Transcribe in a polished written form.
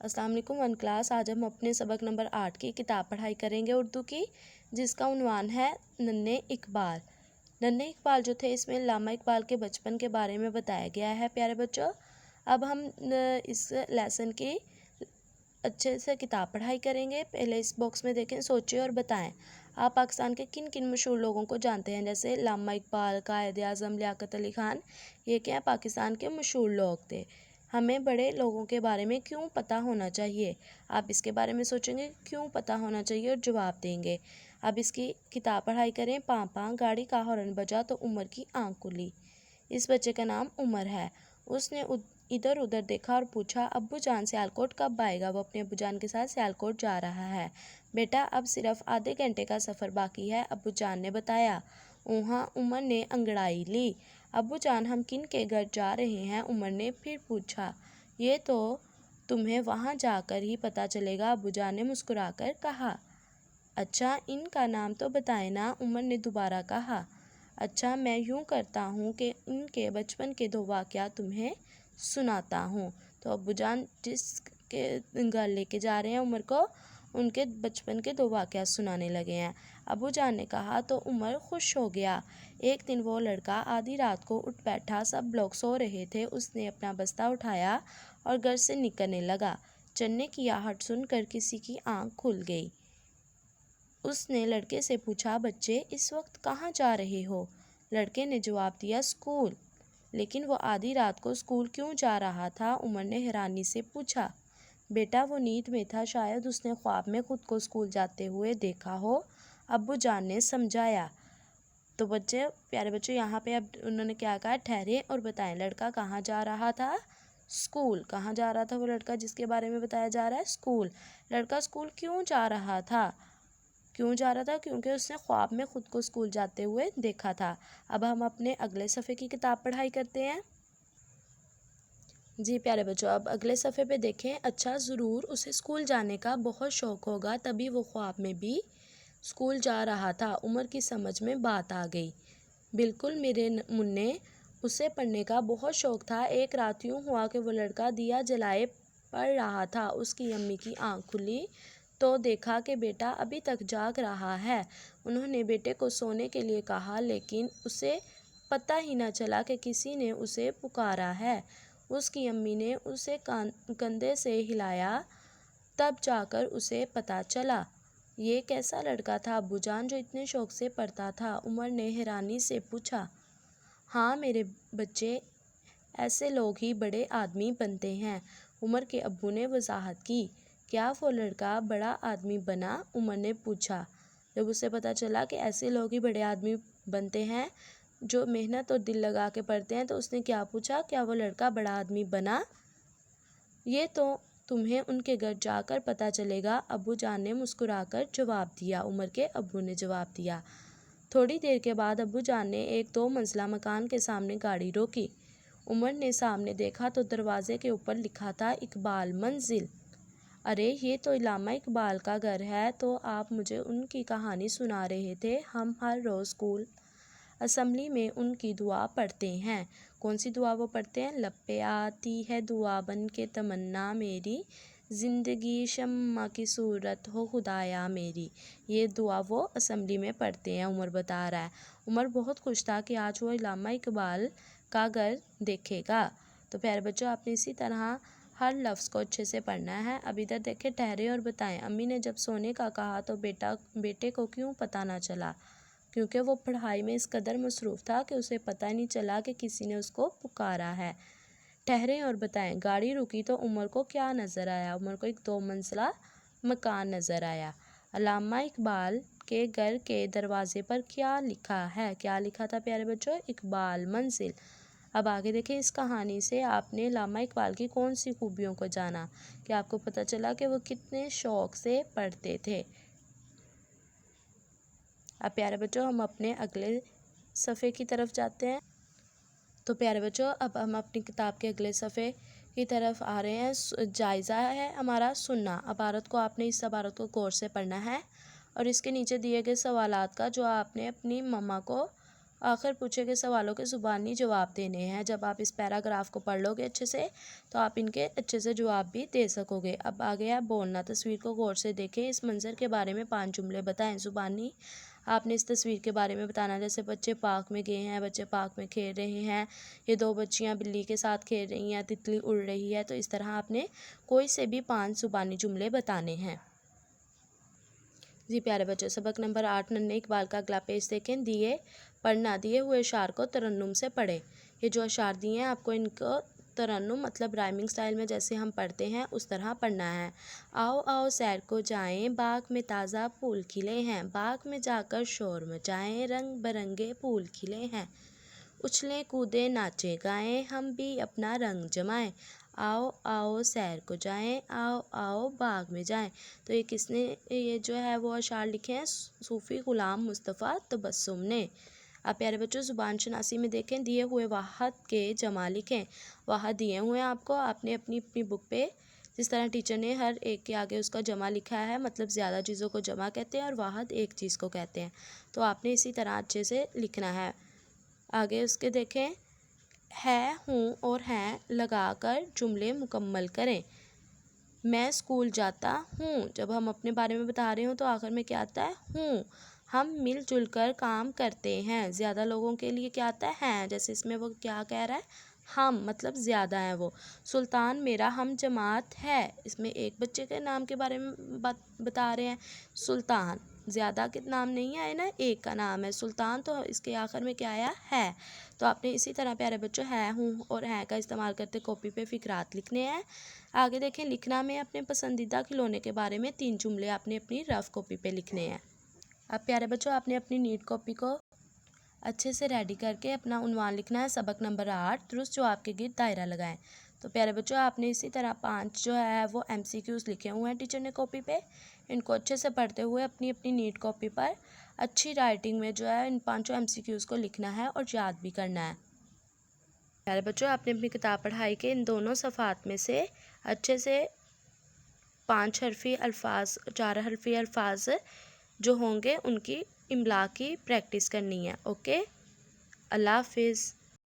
अस्सलाम वालेकुम one class. आज हम अपने सबक नंबर 8 की किताब पढ़ाई करेंगे उर्दू की, जिसका उन्वान है नन्हे इकबाल। नन्हे इकबाल जो थे, इसमें अल्लामा इकबाल के बचपन के बारे में बताया गया है। प्यारे बच्चों, अब हम इस लेसन की अच्छे से किताब पढ़ाई करेंगे। पहले इस बॉक्स में देखें, सोचें और बताएं आप पाकिस्तान के किन किन मशहूर लोगों को जानते हैं। जैसे अल्लामा इकबाल, कायद आज़म लियाकत अली खान, ये क्या पाकिस्तान के मशहूर लोग थे। हमें बड़े लोगों के बारे में क्यों पता होना चाहिए, आप इसके बारे में सोचेंगे क्यों पता होना चाहिए और जवाब देंगे। अब इसकी किताब पढ़ाई करें। पापा गाड़ी का हॉर्न बजा तो उमर की आंख खुली। इस बच्चे का नाम उमर है। उसने इधर उधर देखा और पूछा, अब्बू जान सियालकोट कब आएगा। वो अपने अब्बू जान के साथ सियालकोट जा रहा है। बेटा, अब सिर्फ आधे घंटे का सफ़र बाकी है, अब्बू जान ने बताया। वहाँ उमर ने अंगड़ाई ली। अब्बू जान, हम किन के घर जा रहे हैं, उमर ने फिर पूछा। ये तो तुम्हें वहाँ जाकर ही पता चलेगा, अब्बू जान ने मुस्कुराकर कहा। अच्छा, इनका नाम तो बताए ना, उमर ने दोबारा कहा। अच्छा, मैं यूँ करता हूँ कि उनके बचपन के 2 वाक़या तुम्हें सुनाता हूँ। तो अब्बू जान जिसके घर लेके जा रहे हैं उमर को, उनके बचपन के 2 वाक़या सुनाने लगे हैं। अब्बू जान ने कहा तो उमर खुश हो गया। एक दिन वो लड़का आधी रात को उठ बैठा, सब लोग सो रहे थे। उसने अपना बस्ता उठाया और घर से निकलने लगा। चलने की आहट सुनकर किसी की आँख खुल गई। उसने लड़के से पूछा, बच्चे इस वक्त कहाँ जा रहे हो। लड़के ने जवाब दिया, स्कूल। लेकिन वो आधी रात को स्कूल क्यों जा रहा था, उमर ने हैरानी से पूछा। बेटा, वो नींद में था, शायद उसने ख्वाब में खुद को स्कूल जाते हुए देखा हो, अब्बू जान ने समझाया। तो बच्चे, प्यारे बच्चों, यहाँ पे अब उन्होंने क्या कहा, ठहरे और बताएं लड़का कहाँ जा रहा था, स्कूल। कहाँ जा रहा था वो लड़का जिसके बारे में बताया जा रहा है, स्कूल। लड़का स्कूल क्यों जा रहा था, क्यों जा रहा था, क्योंकि उसने ख्वाब में खुद को स्कूल जाते हुए देखा था। अब हम अपने अगले सफ़े की किताब पढ़ाई करते हैं। जी प्यारे बच्चों, अब अगले सफ़े पे देखें। अच्छा, ज़रूर उसे स्कूल जाने का बहुत शौक़ होगा, तभी वो ख्वाब में भी स्कूल जा रहा था। उमर की समझ में बात आ गई। बिल्कुल मेरे मुन्ने, उसे पढ़ने का बहुत शौक़ था। एक रात यूँ हुआ कि वो लड़का दिया जलाए पढ़ रहा था। उसकी अम्मी की आँख खुली तो देखा कि बेटा अभी तक जाग रहा है। उन्होंने बेटे को सोने के लिए कहा, लेकिन उसे पता ही न चला कि किसी ने उसे पुकारा है। उसकी अम्मी ने उसे कंधे से हिलाया, तब जाकर उसे पता चला। ये कैसा लड़का था अब्बू जान जो इतने शौक़ से पढ़ता था, उमर ने हैरानी से पूछा। हाँ मेरे बच्चे, ऐसे लोग ही बड़े आदमी बनते हैं, उमर के अब्बू ने वजाहत की। क्या वो लड़का बड़ा आदमी बना, उमर ने पूछा। जब उसे पता चला कि ऐसे लोग ही बड़े आदमी बनते हैं जो मेहनत और दिल लगा के पढ़ते हैं, तो उसने क्या पूछा, क्या वो लड़का बड़ा आदमी बना। ये तो तुम्हें उनके घर जाकर पता चलेगा, अब्बू जान ने मुस्कुराकर जवाब दिया। उमर के अब्बू ने जवाब दिया। थोड़ी देर के बाद अब्बू जान ने एक 2 मंजिला मकान के सामने गाड़ी रोकी। उमर ने सामने देखा तो दरवाजे के ऊपर लिखा था, इकबाल मंजिल। अरे, ये तो अल्लामा इकबाल का घर है। तो आप मुझे उनकी कहानी सुना रहे थे। हम हर रोज़ स्कूल असम्बली में उनकी दुआ पढ़ते हैं। कौन सी दुआ वो पढ़ते हैं, लब पे आती है दुआ बन के तमन्ना मेरी, ज़िंदगी शम्मा की सूरत हो खुदाया मेरी। ये दुआ वो असम्बली में पढ़ते हैं, उमर बता रहा है। उमर बहुत खुश था कि आज वो अल्लामा इकबाल का घर देखेगा। तो प्यारे बच्चों, आपने इसी तरह हर लफ्ज़ को अच्छे से पढ़ना है। अब इधर देखें, ठहरे और बताएं। अम्मी ने जब सोने का कहा तो बेटे को क्यों पता ना चला, क्योंकि वो पढ़ाई में इस कदर मसरूफ़ था कि उसे पता ही नहीं चला कि किसी ने उसको पुकारा है। ठहरे और बताएं। गाड़ी रुकी तो उमर को क्या नज़र आया, उमर को एक 2 मंजिला मकान नज़र आया। अल्लामा इकबाल के घर के दरवाजे पर क्या लिखा है, क्या लिखा था प्यारे बच्चों, इकबाल मंजिल। अब आगे देखें, इस कहानी से आपने अल्लामा इकबाल की कौन सी खूबियों को जाना, कि आपको पता चला कि वो कितने शौक़ से पढ़ते थे। अब प्यारे बच्चों, हम अपने अगले सफ़े की तरफ जाते हैं। तो प्यारे बच्चों, अब हम अपनी किताब के अगले सफ़े की तरफ आ रहे हैं। जायज़ा है हमारा सुनना। इबारत को आपने इस इबारत को गौर से पढ़ना है और इसके नीचे दिए गए सवालात का जो आपने अपनी मम्मा को آخر پوچھے گئے سوالوں کے زبانی جواب دینے ہیں۔ جب آپ اس پیراگراف کو پڑھ لو گے اچھے سے تو آپ ان کے اچھے سے جواب بھی دے سکو گے۔ اب آگے ہے بولنا۔ تصویر کو غور سے دیکھیں، اس منظر کے بارے میں 5 جملے بتائیں۔ زبانی آپ نے اس تصویر کے بارے میں بتانا، جیسے بچے پارک میں گئے ہیں، بچے پارک میں کھیل رہے ہیں، یہ 2 بچیاں بلی کے ساتھ کھیل رہی ہیں، تتلی اڑ رہی ہے۔ تو اس طرح آپ نے کوئی سے بھی 5 زبانی جملے بتانے ہیں۔ جی پیارے بچوں، سبق نمبر 8 ننھے اقبال کا اگلا پیج دیکھیں۔ پڑھنا، دیے ہوئے اشعار کو ترنم سے پڑھیں۔ یہ جو اشعار دیے ہیں آپ کو ان کو ترنم مطلب رائمنگ سٹائل میں جیسے ہم پڑھتے ہیں اس طرح پڑھنا ہے۔ آؤ آؤ سیر کو جائیں، باغ میں تازہ پھول کھلے ہیں، باغ میں جا کر شور مچائیں، رنگ برنگے پھول کھلے ہیں، اچھلیں کودیں ناچے گائیں، ہم بھی اپنا رنگ جمائیں، آؤ آؤ سیر کو جائیں، آؤ آؤ باغ میں جائیں۔ تو یہ کس نے یہ جو ہے وہ اشعار لکھے ہیں؟ صوفی غلام مصطفیٰ تبسم نے۔ اب پیارے بچوں زبان شناسی میں دیکھیں، دیے ہوئے واحد کے جمع لکھیں۔ واحد دیے ہوئے ہیں آپ کو، آپ نے اپنی بک پہ جس طرح ٹیچر نے ہر ایک کے آگے اس کا جمع لکھا ہے، مطلب زیادہ چیزوں کو جمع کہتے ہیں اور واحد ایک چیز کو کہتے ہیں، تو آپ نے اسی طرح اچھے سے لکھنا ہے۔ آگے اس کے دیکھیں، ہے ہوں اور ہیں لگا کر جملے مکمل کریں۔ میں اسکول جاتا ہوں، جب ہم اپنے بارے میں بتا رہے ہوں تو آخر میں کیا آتا ہے؟ ہوں۔ ہم مل جل کر کام کرتے ہیں، زیادہ لوگوں کے لیے کیا آتا ہے؟ ہیں، جیسے اس میں وہ کیا کہہ رہا ہے؟ ہم، مطلب زیادہ ہیں وہ۔ سلطان میرا ہم جماعت ہے، اس میں ایک بچے کے نام کے بارے میں بتا رہے ہیں، سلطان، زیادہ کے نام نہیں آئے نا، ایک کا نام ہے سلطان، تو اس کے آخر میں کیا آیا؟ ہے۔ تو آپ نے اسی طرح پیارے بچوں ہے ہوں اور ہیں کا استعمال کرتے کاپی پہ فقرات لکھنے ہیں۔ آگے دیکھیں، لکھنا میں اپنے پسندیدہ کھلونے کے بارے میں 3 جملے آپ نے اپنی رف کاپی پہ لکھنے ہیں۔ اب پیارے بچوں آپ نے اپنی نیٹ کاپی کو اچھے سے ریڈی کر کے اپنا عنوان لکھنا ہے۔ سبق نمبر 8 درست جواب کے گرد دائرہ لگائیں۔ تو پیارے بچوں آپ نے اسی طرح 5 جو ہے وہ MCQs لکھے ہوئے ہیں ٹیچر نے کاپی پہ، ان کو اچھے سے پڑھتے ہوئے اپنی اپنی نیٹ کاپی پر اچھی رائٹنگ میں جو ہے ان 5 MCQs کو لکھنا ہے اور یاد بھی کرنا ہے۔ پیارے بچوں آپ نے اپنی کتاب پڑھائی کے ان دونوں صفحات میں سے اچھے سے 5 حرفی الفاظ 4 حرفی الفاظ جو ہوں گے ان کی املا کی پریکٹس کرنی ہے۔ اوکے، اللہ حافظ۔